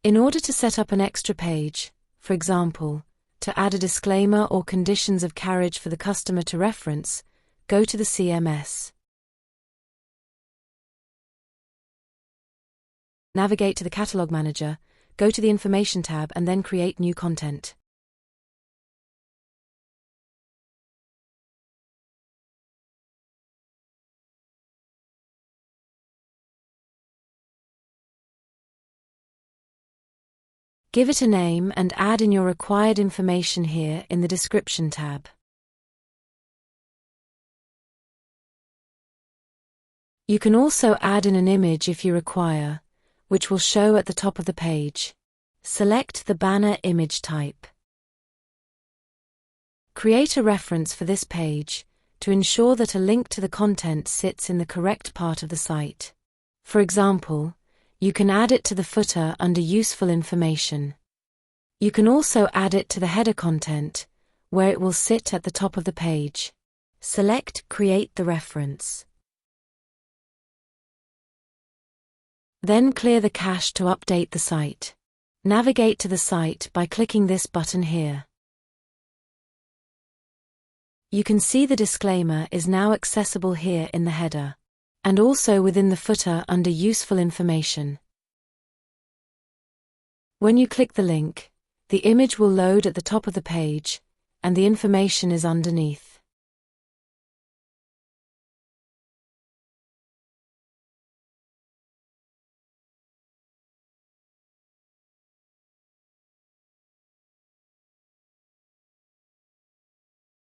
In order to set up an extra page, for example, to add a disclaimer or conditions of carriage for the customer to reference, go to the CMS. Navigate to the Catalog Manager, go to the Information tab and then create new content. Give it a name and add in your required information here in the Description tab. You can also add in an image if you require, which will show at the top of the page. Select the banner image type. Create a reference for this page to ensure that a link to the content sits in the correct part of the site. For example, you can add it to the footer under Useful Information. You can also add it to the header content, where it will sit at the top of the page. Select Create the reference. Then clear the cache to update the site. Navigate to the site by clicking this button here. You can see the disclaimer is now accessible here in the header, and also within the footer under Useful Information. When you click the link, the image will load at the top of the page, and the information is underneath.